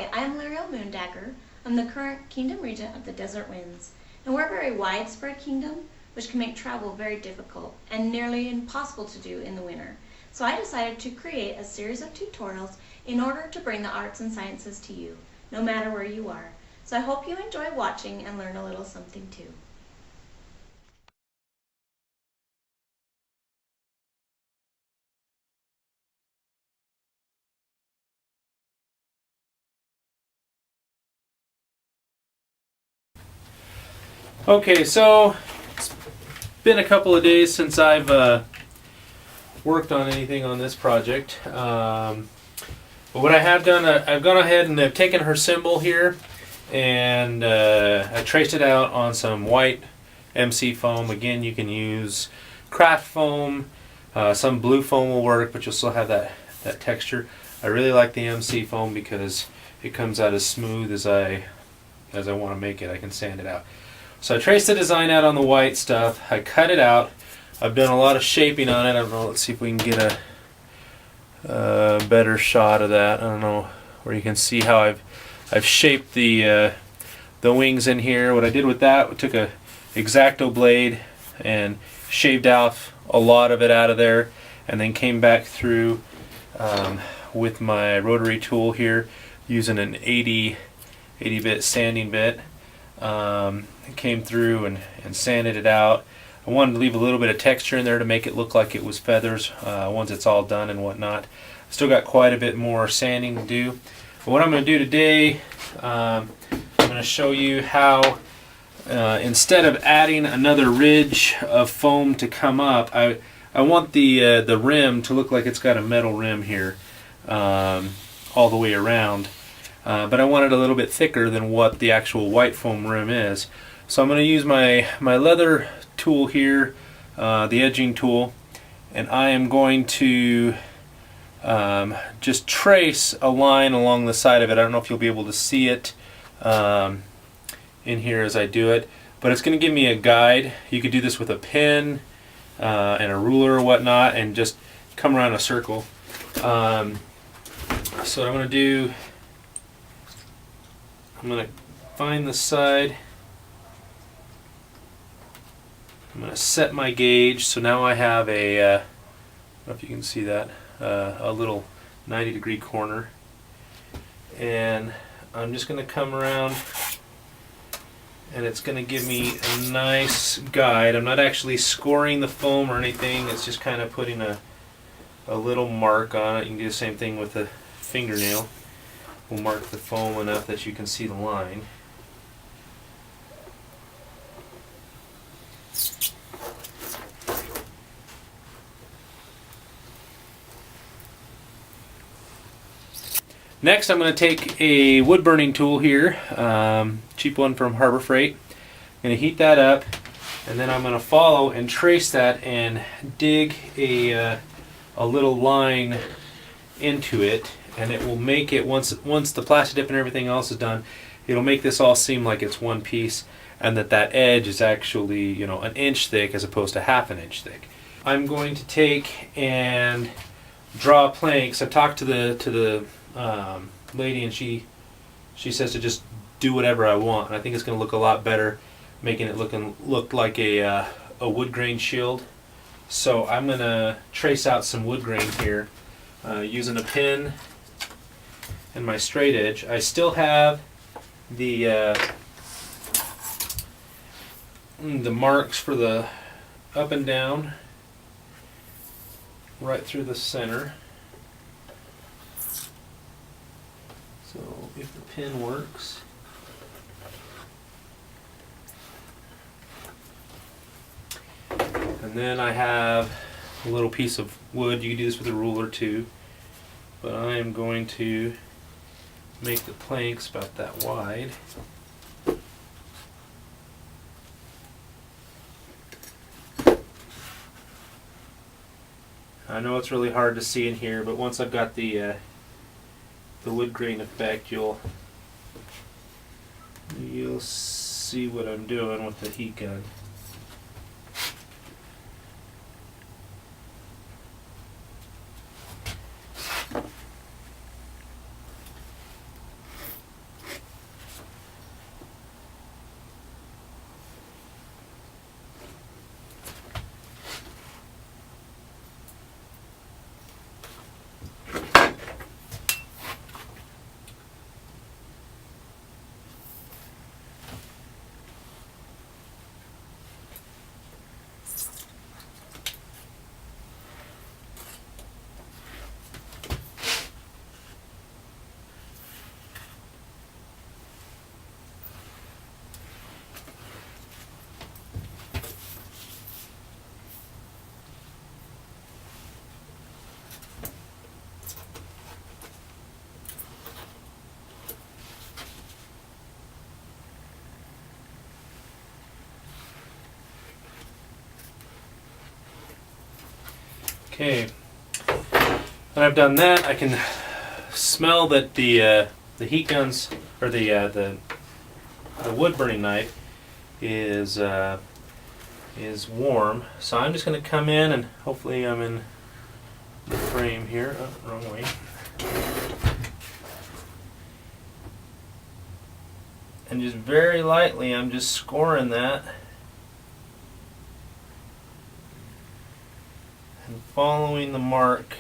Hi, I'm L'Oreal Moondagger. I'm the current Kingdom Regent of the Desert Winds, and we're a very widespread kingdom which can make travel very difficult and nearly impossible to do in the winter. So I decided to create a series of tutorials in order to bring the arts and sciences to you, no matter where you are. So I hope you enjoy watching and learn a little something too. Okay, so it's been a couple of days since I've worked on anything on this project. But what I have done, I've gone ahead and I've taken her symbol here and I traced it out on some white MC foam. Again, you can use craft foam. Some blue foam will work, but you'll still have that texture. I really like the MC foam because it comes out as smooth as I want to make it. I can sand it out. So I traced the design out on the white stuff. I cut it out. I've done a lot of shaping on it. I don't know. Let's see if we can get a better shot of that. I don't know where you can see how I've shaped the wings in here. What I did with that, I took a X-Acto blade and shaved off a lot of it out of there, and then came back through with my rotary tool here using an 80-bit sanding bit. Came through and sanded it out. I wanted to leave a little bit of texture in there to make it look like it was feathers once it's all done and whatnot. Still got quite a bit more sanding to do. But what I'm going to do today, I'm going to show you how instead of adding another ridge of foam to come up, I want the rim to look like it's got a metal rim here all the way around. But I want it a little bit thicker than what the actual white foam rim is. So I'm going to use my leather tool here, the edging tool, and I am going to just trace a line along the side of it. I don't know if you'll be able to see it in here as I do it, but it's going to give me a guide. You could do this with a pen and a ruler or whatnot and just come around a circle. So what I'm going to do, I'm going to find the side. I'm going to set my gauge. So now I have a, I don't know if you can see that, a little 90-degree corner. And I'm just going to come around and it's going to give me a nice guide. I'm not actually scoring the foam or anything. It's just kind of putting a little mark on it. You can do the same thing with a fingernail. We'll mark the foam enough that you can see the line. Next, I'm going to take a wood burning tool here, cheap one from Harbor Freight. I'm going to heat that up, and then I'm going to follow and trace that and dig a little line into it. And it will make it, once the Plastidip and everything else is done, it'll make this all seem like it's one piece, and that edge is actually, you know, an inch thick as opposed to half an inch thick. I'm going to take and draw planks. I talked to the lady, and she says to just do whatever I want, and I think it's going to look a lot better, making it look like a wood grain shield. So I'm going to trace out some wood grain here using a pin and my straight edge. I still have the marks for the up and down right through the center. So if the pin works, and then I have a little piece of wood. You can do this with a ruler too, but I am going to make the planks about that wide. I know it's really hard to see in here, but once I've got the wood grain effect, you'll see what I'm doing with the heat gun. Okay, when I've done that, I can smell that the heat guns, or the wood burning knife is warm. So I'm just going to come in, and hopefully I'm in the frame here. Oh, wrong way. And just very lightly, I'm just scoring that and following the mark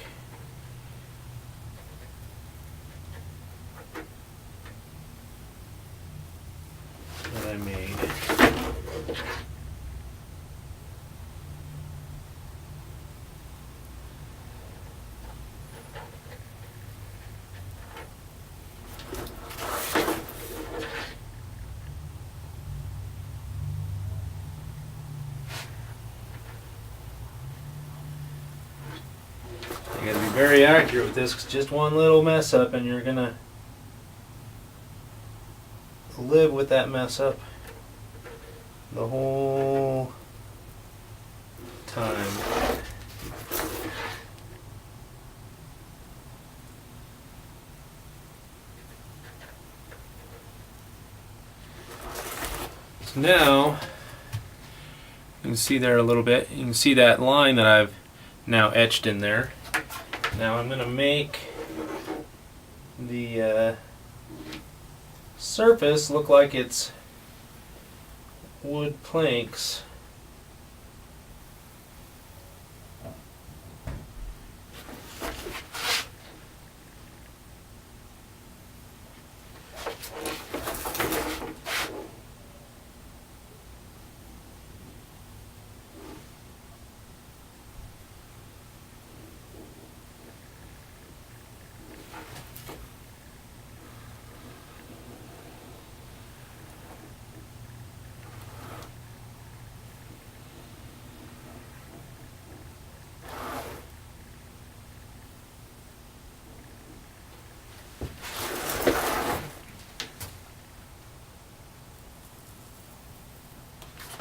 that I made. You gotta be very accurate with this, 'cause just one little mess up and you're gonna live with that mess up the whole time. So now you can see there a little bit. You can see that line that I've now etched in there. Now I'm going to make the surface look like it's wood planks.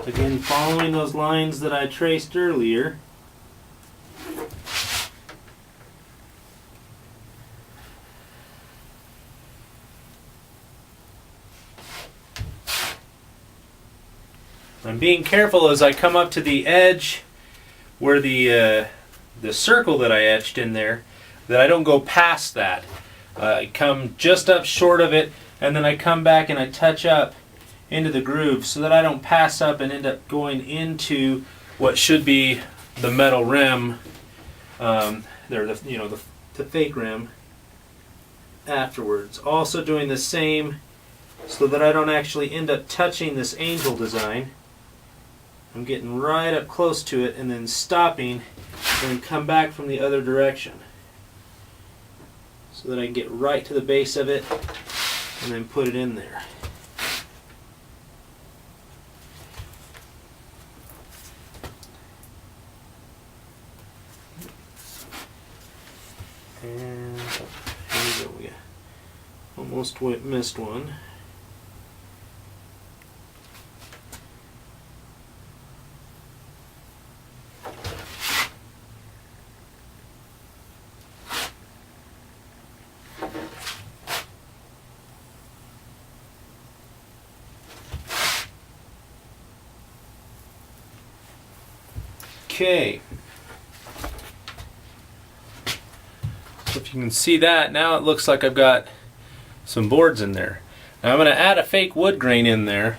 Again, following those lines that I traced earlier. I'm being careful as I come up to the edge where the circle that I etched in there, that I don't go past that. I come just up short of it, and then I come back and I touch up into the groove so that I don't pass up and end up going into what should be the metal rim, the fake rim afterwards. Also doing the same so that I don't actually end up touching this angel design. I'm getting right up close to it and then stopping and then come back from the other direction so that I can get right to the base of it and then put it in there. And here we go. We almost missed one. Okay. So if you can see that, now it looks like I've got some boards in there. Now I'm going to add a fake wood grain in there,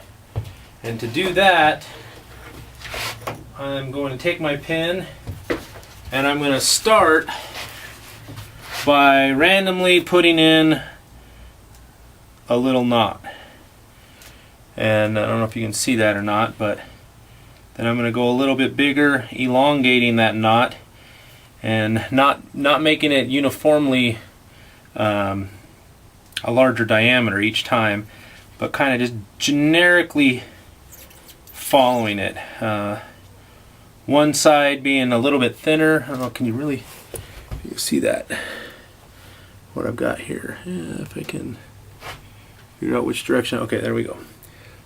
and to do that I'm going to take my pen and I'm going to start by randomly putting in a little knot. And I don't know if you can see that or not, but then I'm going to go a little bit bigger, elongating that knot and not making it uniformly a larger diameter each time, but kind of just generically following it. One side being a little bit thinner. I don't know, can you really see that? What I've got here. Yeah, if I can figure out which direction. Okay, there we go.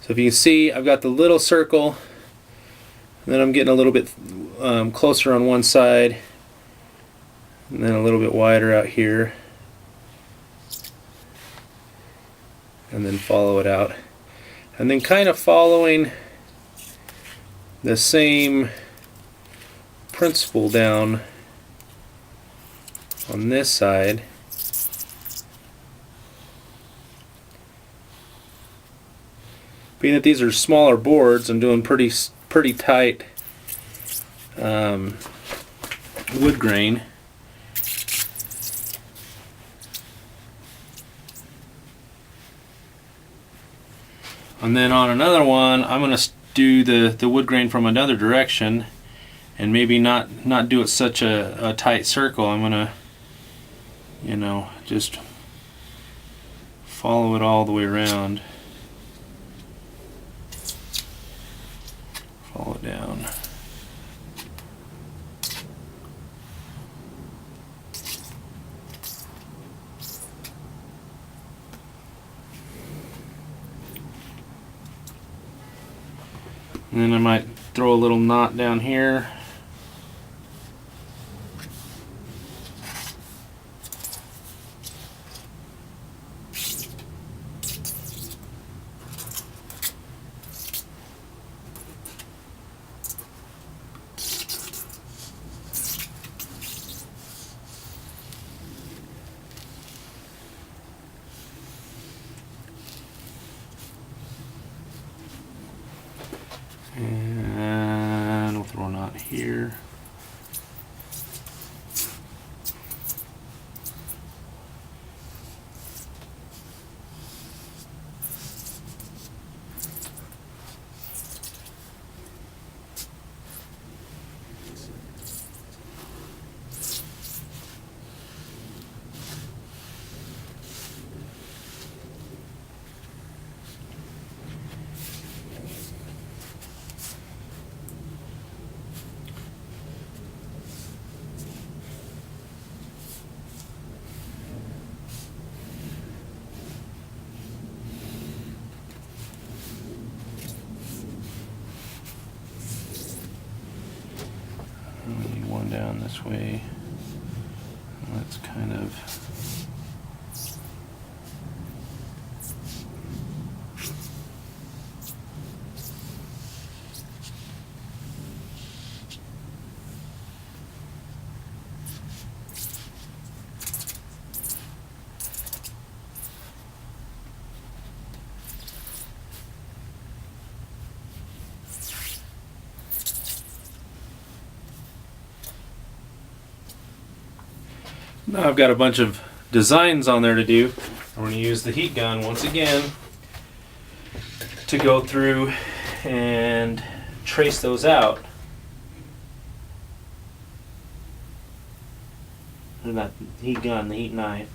So if you can see, I've got the little circle, and then I'm getting a little bit closer on one side, and then a little bit wider out here, and then follow it out, and then kind of following the same principle down on this side. Being that these are smaller boards, I'm doing pretty tight wood grain. And then on another one, I'm going to do the wood grain from another direction, and maybe not do it such a tight circle. I'm going to, you know, just follow it all the way around. Follow it down. And then I might throw a little knot down here. And we'll throw a knot here. We need one down this way. Let's kind of now I've got a bunch of designs on there to do. I'm going to use the heat gun once again to go through and trace those out. Not the heat gun, the heat knife.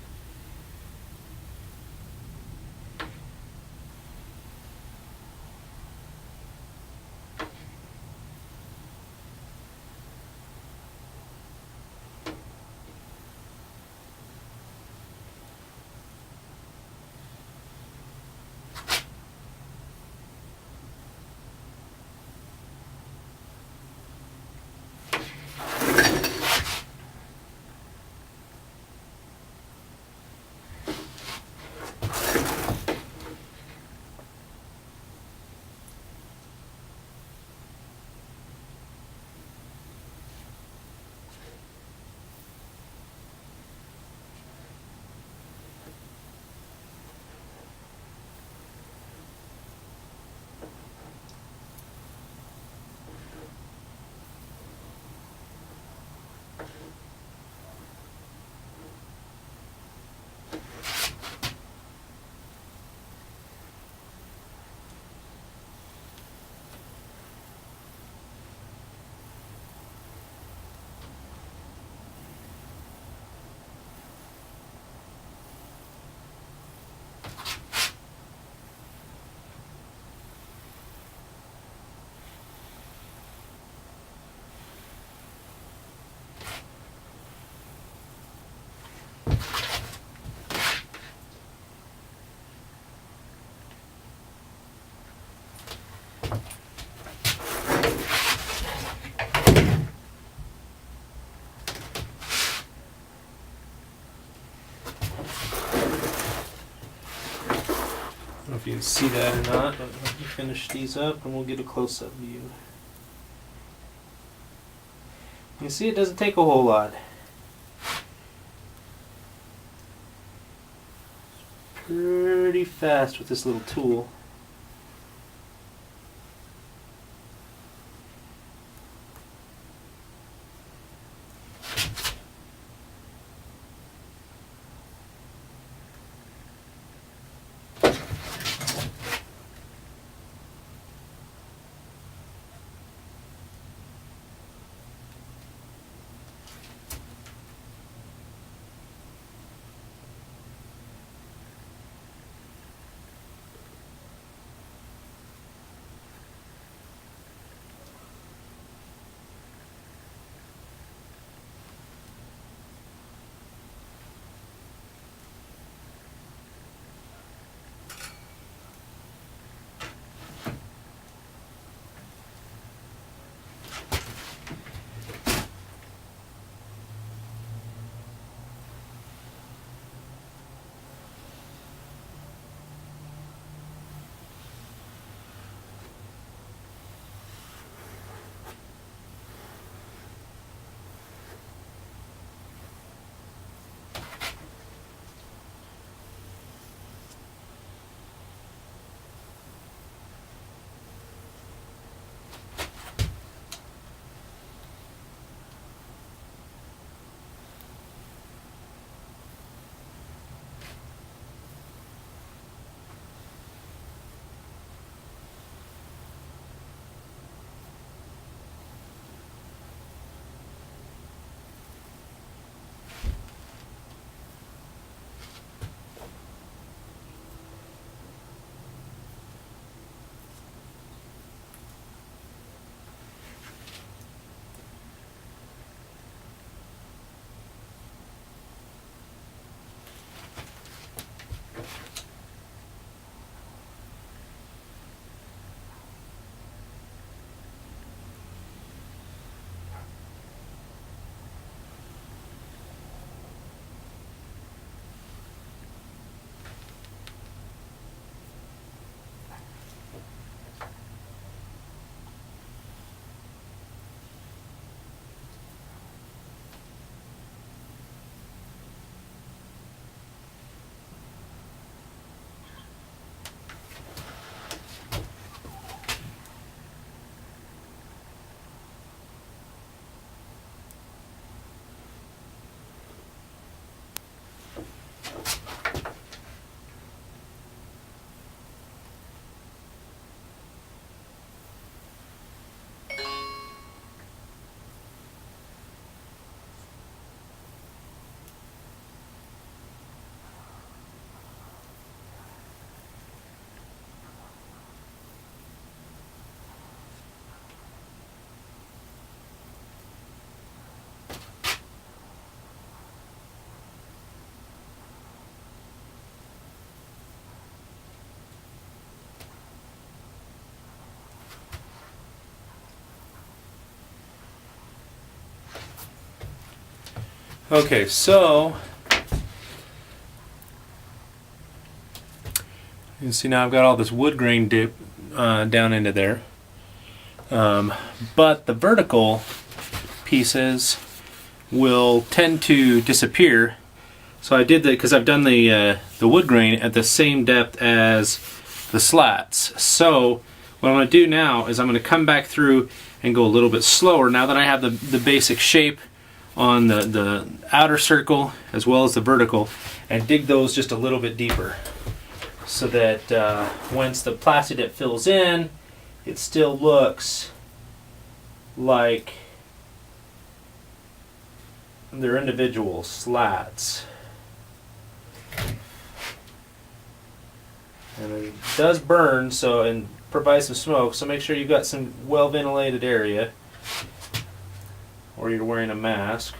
if you can see that or not, but let me finish these up and we'll get a close-up view. You see, it doesn't take a whole lot. Pretty fast with this little tool. Okay, so you can see now I've got all this wood grain dip down into there, but the vertical pieces will tend to disappear. So I did that because I've done the wood grain at the same depth as the slats. So what I'm going to do now is I'm going to come back through and go a little bit slower now that I have the basic shape on the outer circle as well as the vertical, and dig those just a little bit deeper so that once the Plastidip fills in, it still looks like they're individual slats. And it does burn, so, and provide some smoke, so make sure you've got some well ventilated area or you're wearing a mask.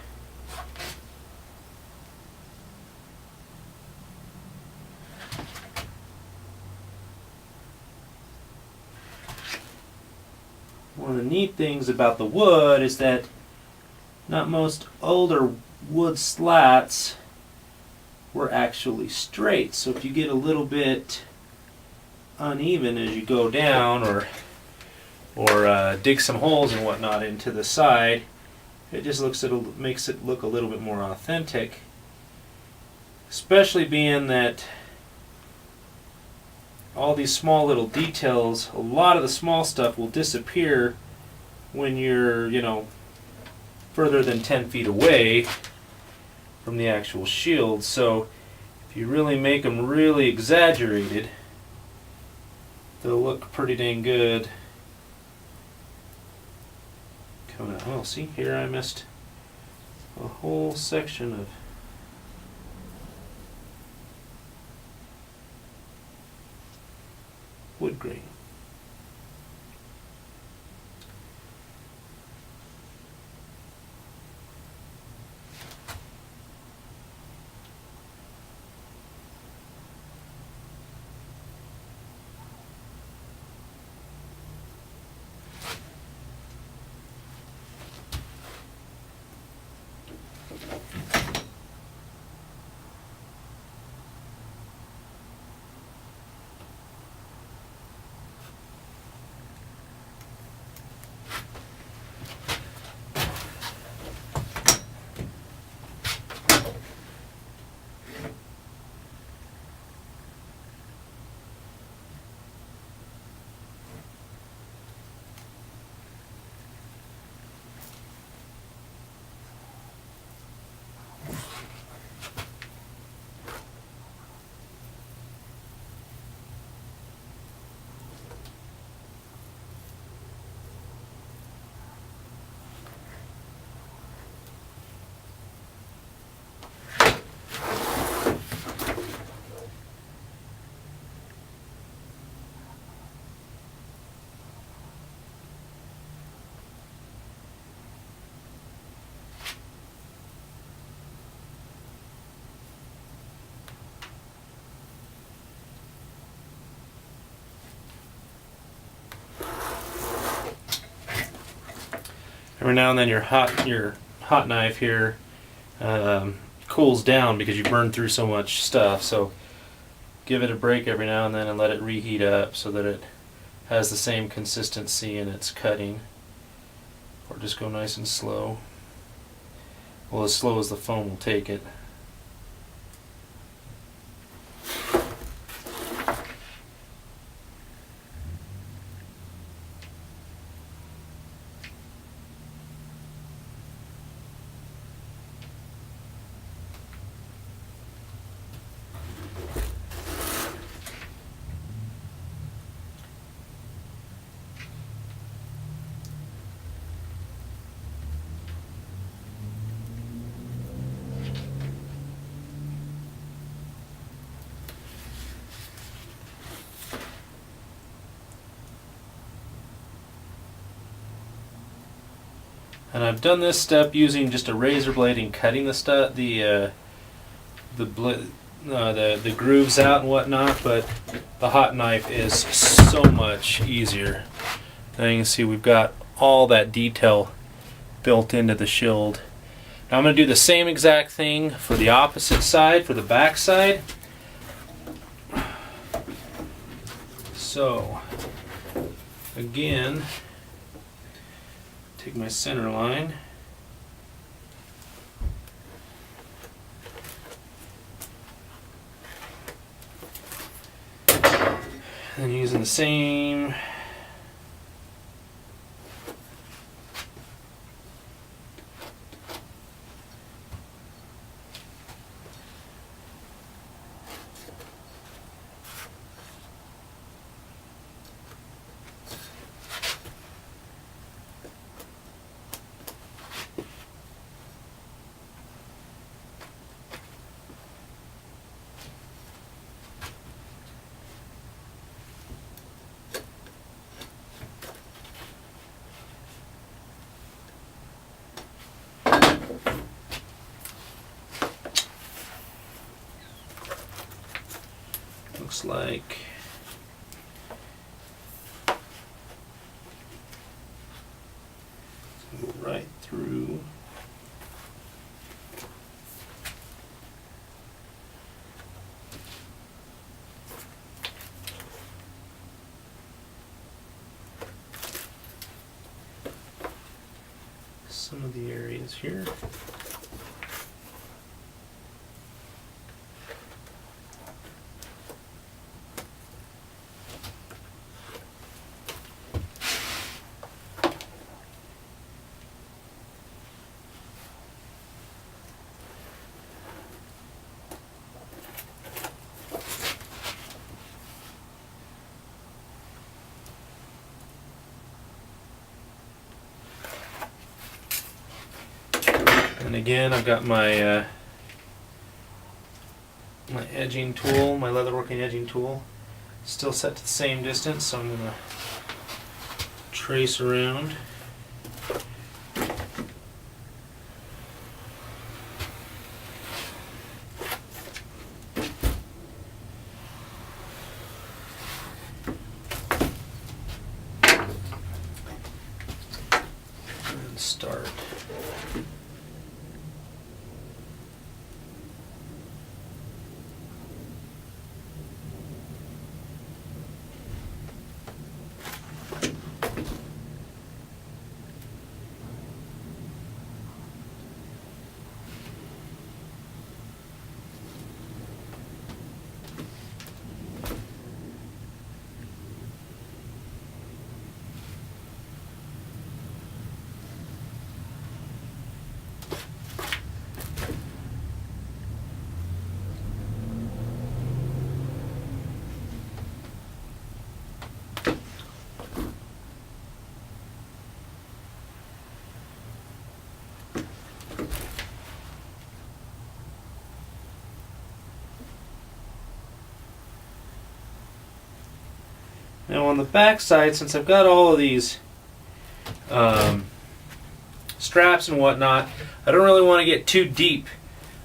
One of the neat things about the wood is that not most older wood slats were actually straight. So if you get a little bit uneven as you go down, or dig some holes and whatnot into the side, it just makes it look a little bit more authentic. Especially being that all these small little details, a lot of the small stuff will disappear when you're, further than 10 feet away from the actual shield. So if you really make them really exaggerated, they'll look pretty dang good. Coming out. Oh, see, here I missed a whole section of wood grain. Every now and then your hot knife here cools down because you burn through so much stuff. So give it a break every now and then and let it reheat up so that it has the same consistency in its cutting. Or just go nice and slow. Well, as slow as the foam will take it. And I've done this step using just a razor blade and cutting the grooves out and whatnot, but the hot knife is so much easier. Now you can see we've got all that detail built into the shield. Now I'm going to do the same exact thing for the opposite side, for the back side. So again, take my center line, and using the same looks like go right through. some of the areas here. And again, I've got my my edging tool, my leatherworking edging tool, still set to the same distance, so I'm going to trace around. And start. Now on the back side, since I've got all of these straps and whatnot, I don't really want to get too deep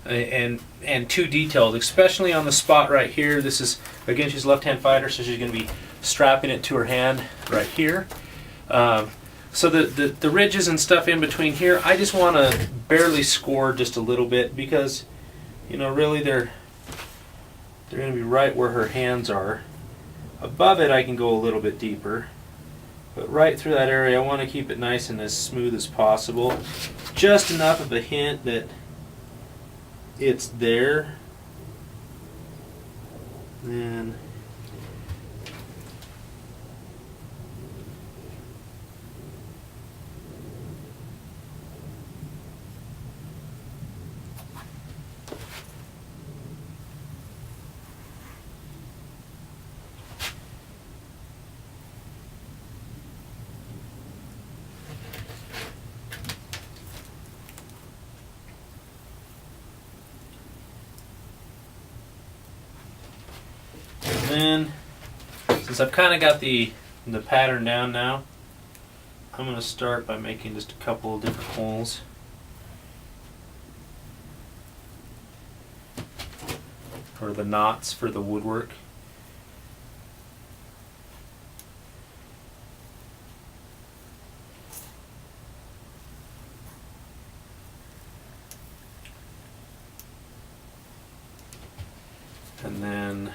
and too detailed, especially on the spot right here. This is, again, she's a left-hand fighter, so she's going to be strapping it to her hand right here. So the ridges and stuff in between here, I just want to barely score just a little bit because, you know, really they're going to be right where her hands are. Above it I can go a little bit deeper, but right through that area I want to keep it nice and as smooth as possible. Just enough of a hint that it's there. Then since I've kind of got the pattern down now, I'm going to start by making just a couple of different holes. For the knots for the woodwork. And then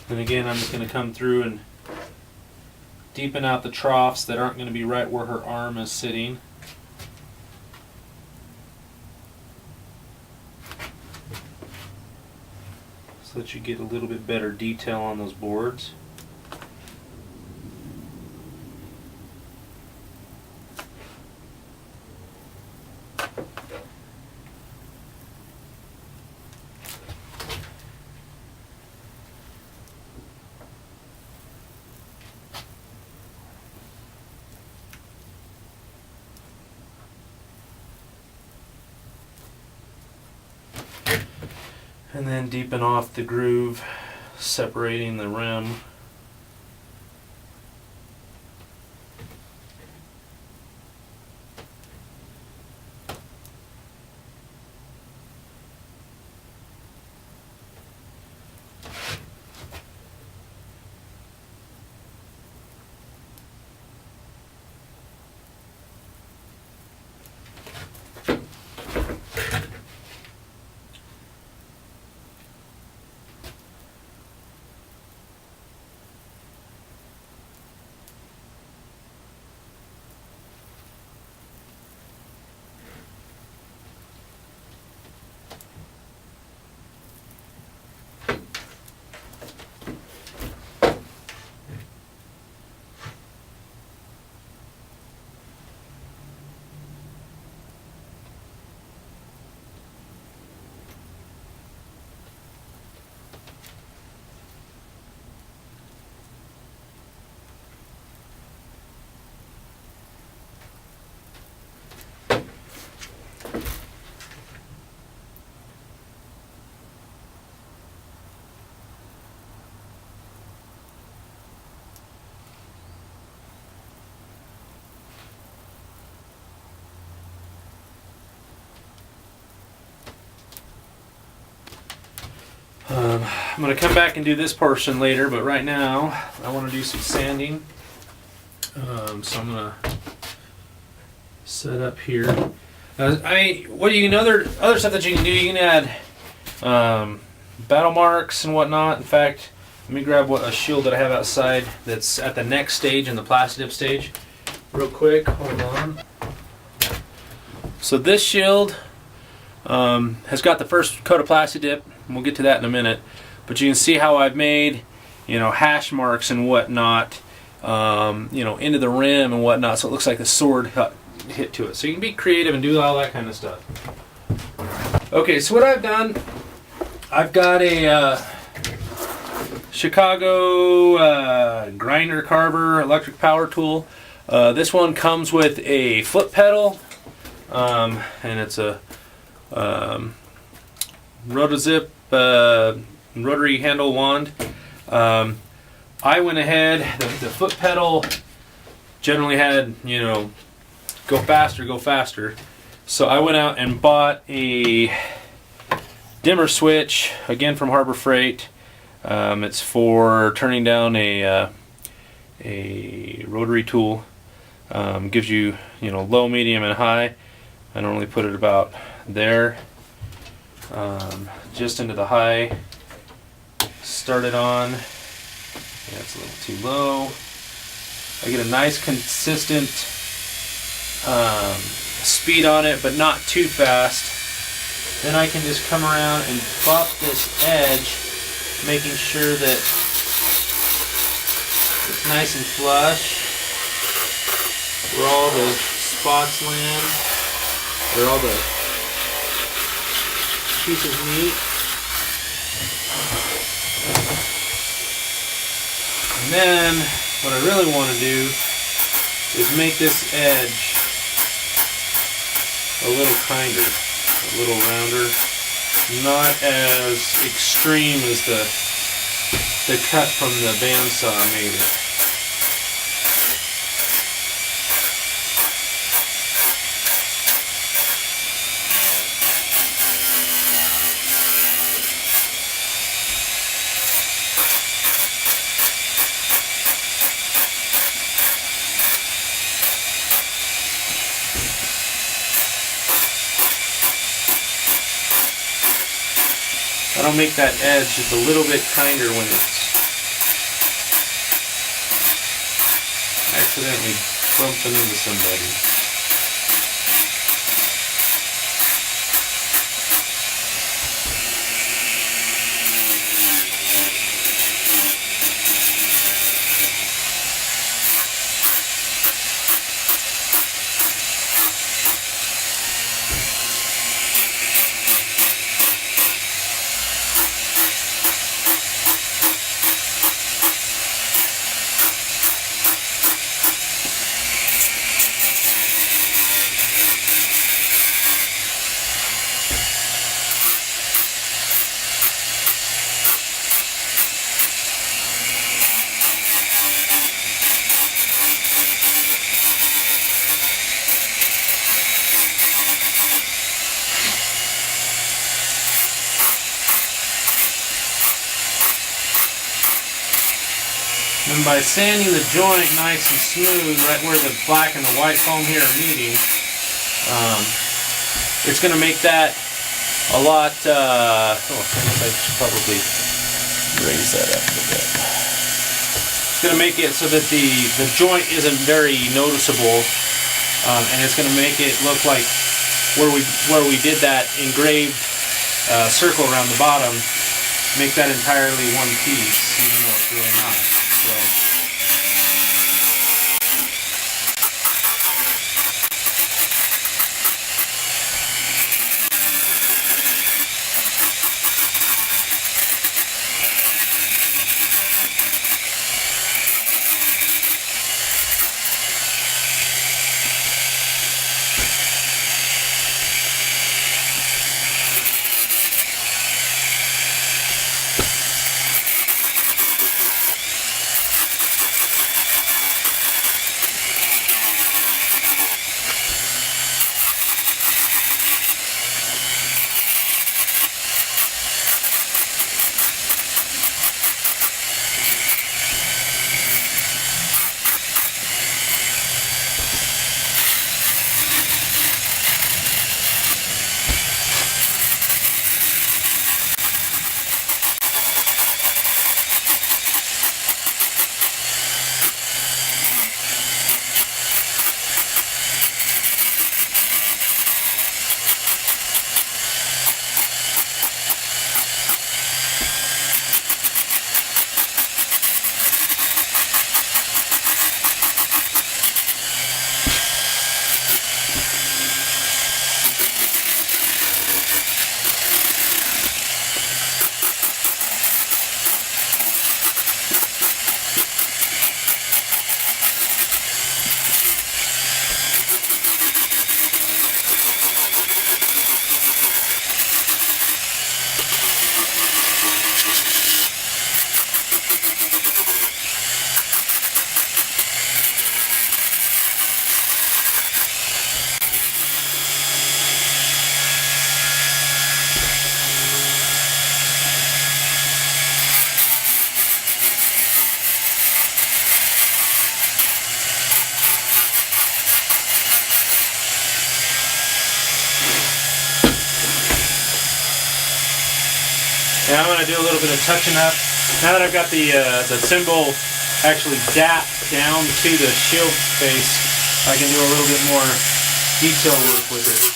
And again, I'm just going to come through and deepen out the troughs that aren't going to be right where her arm is sitting. So that you get a little bit better detail on those boards. And then deepen off the groove, separating the rim. I'm going to come back and do this portion later, but right now I want to do some sanding. So I'm going to set up here. Other stuff that you can do, you can add battle marks and whatnot. In fact, let me grab a shield that I have outside that's at the next stage in the Plastidip stage real quick. Hold on. So this shield has got the first coat of Plastidip, and we'll get to that in a minute. But you can see how I've made, hash marks and whatnot, into the rim and whatnot, so it looks like the sword hit to it. So you can be creative and do all that kind of stuff. Okay, so what I've done, I've got a Chicago grinder carver electric power tool. This one comes with a flip pedal, and it's a rotozip rotary handle wand. I went ahead, the foot pedal generally had, go faster. So I went out and bought a dimmer switch, again from Harbor Freight. It's for turning down a rotary tool. Gives you, low, medium, and high. I normally put it about there. Just into the high. Start it on. Yeah, it's a little too low. I get a nice consistent speed on it, but not too fast. Then I can just come around and buff this edge, making sure that it's nice and flush. Where all the spots land, where all the pieces meet. And then what I really want to do is make this edge a little kinder, a little rounder, not as extreme as the cut from the bandsaw made it. I'll make that edge just a little bit kinder when it's accidentally bumping into somebody. And by sanding the joint nice and smooth, right where the black and the white foam here are meeting, it's going to make that a lot, I should probably raise that up a bit. It's going to make it so that the joint isn't very noticeable, and it's going to make it look like where we did that engraved circle around the bottom, make that entirely one piece, even though it's really not. So. Yeah, I'm going to do a little bit of touching up. Now that I've got the cymbal actually dapped down to the shield face, I can do a little bit more detail work with it.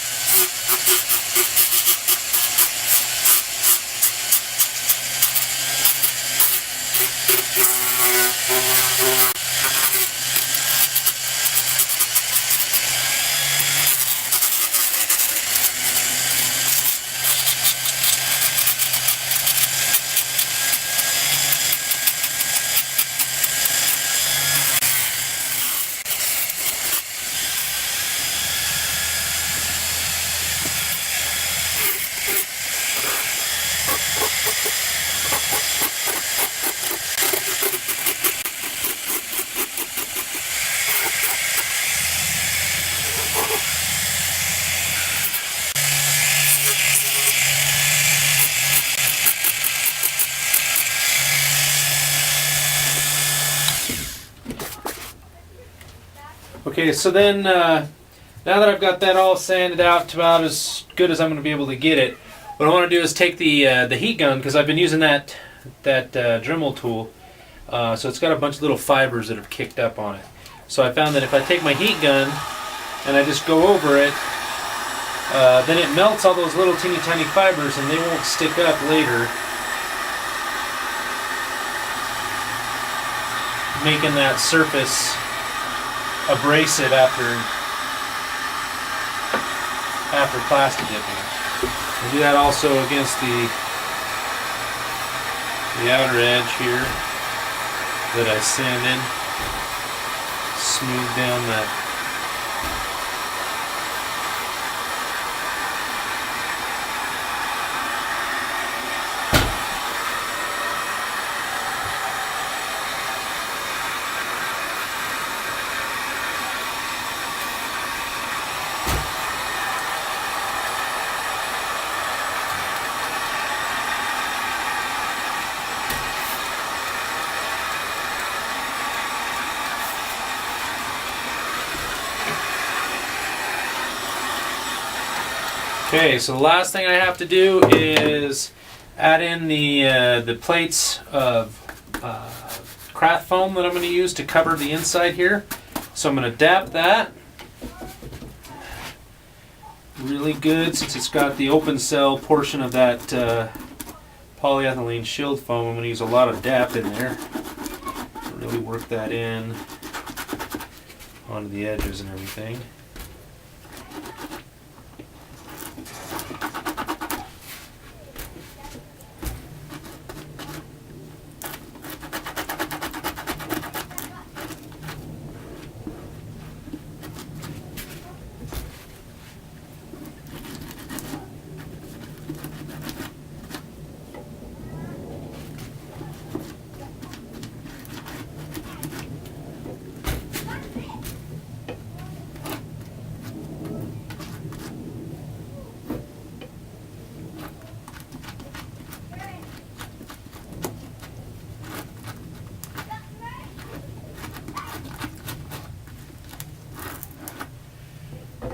Okay, so then now that I've got that all sanded out to about as good as I'm going to be able to get it, what I want to do is take the heat gun, because I've been using that Dremel tool, so it's got a bunch of little fibers that have kicked up on it. So I found that if I take my heat gun and I just go over it, then it melts all those little teeny tiny fibers and they won't stick up later, making that surface abrasive after plastic dipping. I do that also against the outer edge here that I sanded, smooth down that. Okay, so the last thing I have to do is add in the plates of craft foam that I'm going to use to cover the inside here. So I'm going to dap that really good, since it's got the open cell portion of that polyethylene shield foam. I'm going to use a lot of dap in there. Really work that in onto the edges and everything.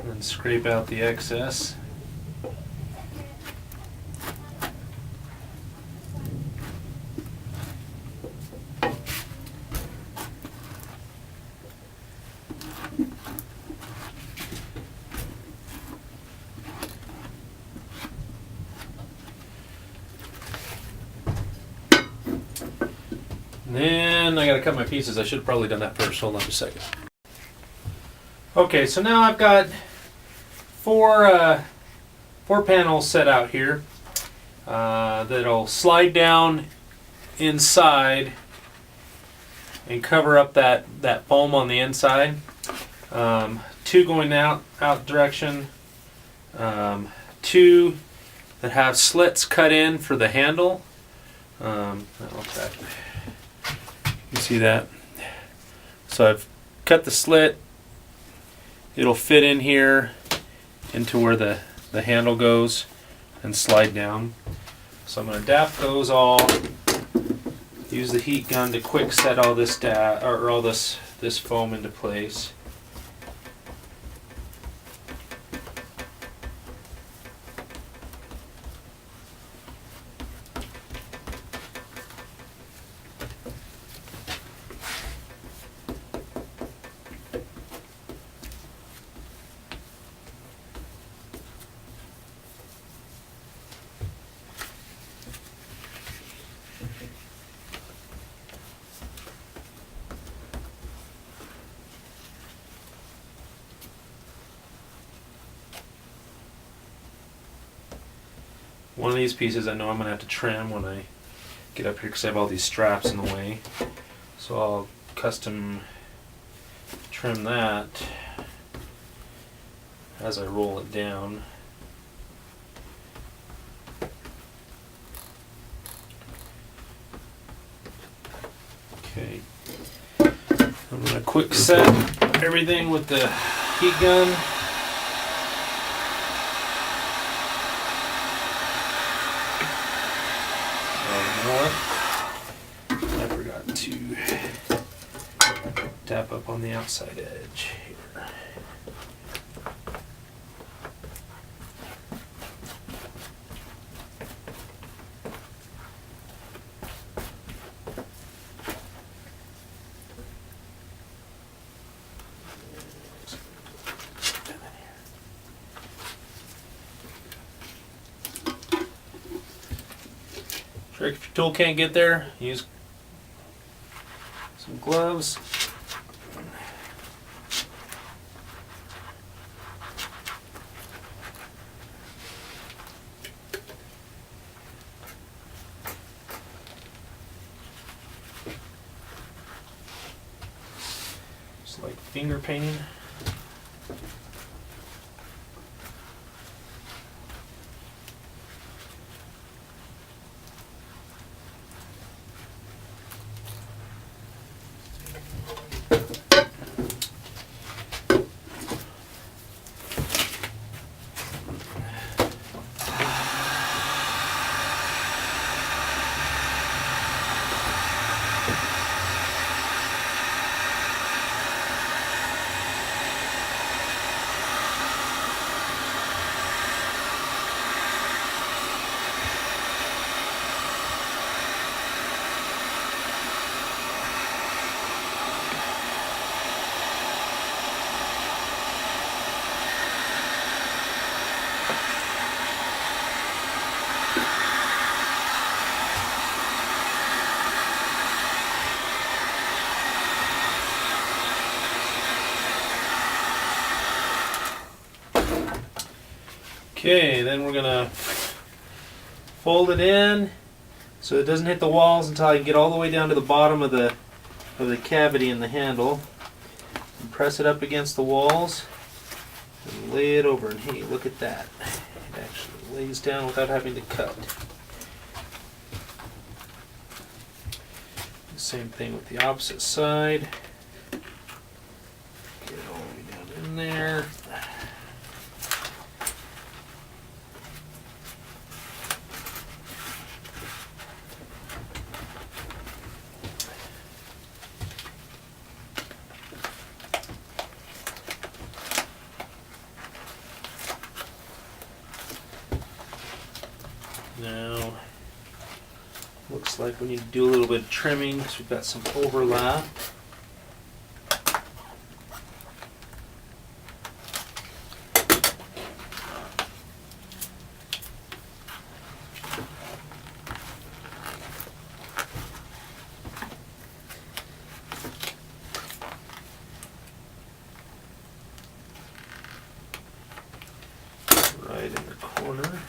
And scrape out the excess. And then I gotta cut my pieces. I should have probably done that first. Hold on just a second. Okay, so now I've got four panels set out here that'll slide down inside and cover up that foam on the inside. Two going out direction. Two that have slits cut in for the handle. You can see that. So I've cut the slit. It'll fit in here into where the handle goes and slide down. So I'm going to dap those all. Use the heat gun to quick set all this this foam into place. One of these pieces I know I'm going to have to trim when I get up here because I have all these straps in the way. So I'll custom trim that as I roll it down. Okay. I'm going to quick set everything with the heat gun. I forgot to tap up on the outside edge here. trick. If your tool can't get there, use some gloves. Just like finger painting. Okay, then we're gonna fold it in so it doesn't hit the walls until I get all the way down to the bottom of the cavity in the handle. And press it up against the walls and lay it over. And hey, look at that. It actually lays down without having to cut. Same thing with the opposite side. Get it all the way down in there. Now, looks like we need to do a little bit of trimming because we've got some overlap. Right in the corner.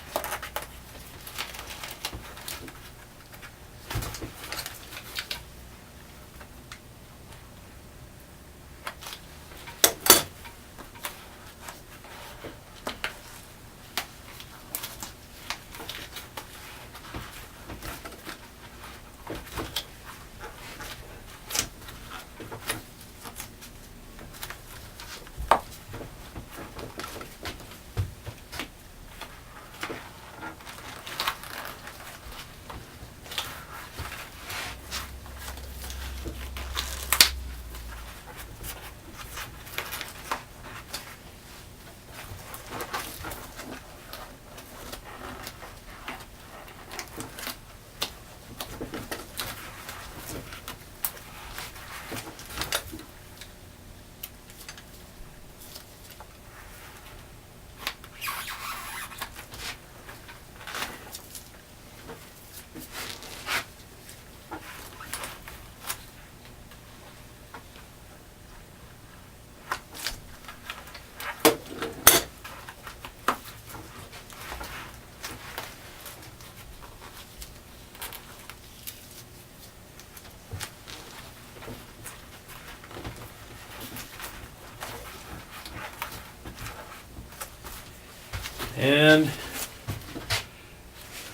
And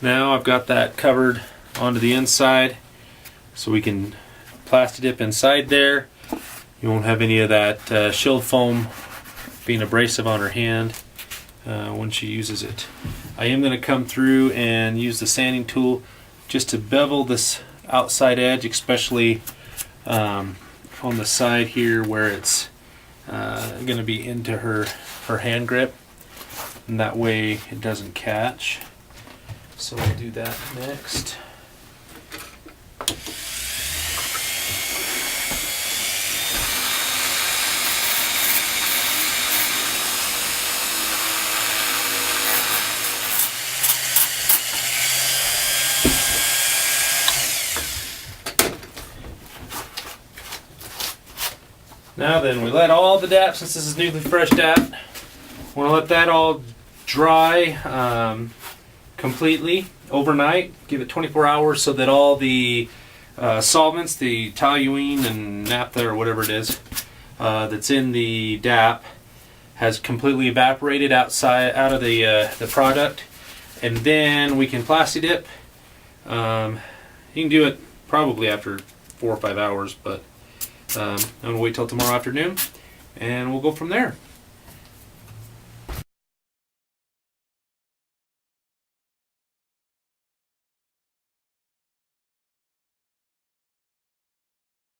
now I've got that covered onto the inside, so we can Plastidip inside there. You won't have any of that shield foam being abrasive on her hand when she uses it. I am going to come through and use the sanding tool just to bevel this outside edge, especially on the side here where it's going to be into her hand grip, and that way it doesn't catch. So we'll do that next. Now then, we let all the DAP, since this is newly fresh DAP, want to let that all dry completely overnight. Give it 24 hours so that all the solvents, the toluene and naphtha or whatever it is that's in the DAP, has completely evaporated out of the product, and then we can Plastidip. You can do it probably after 4 or 5 hours, but I'm gonna wait till tomorrow afternoon, and we'll go from there.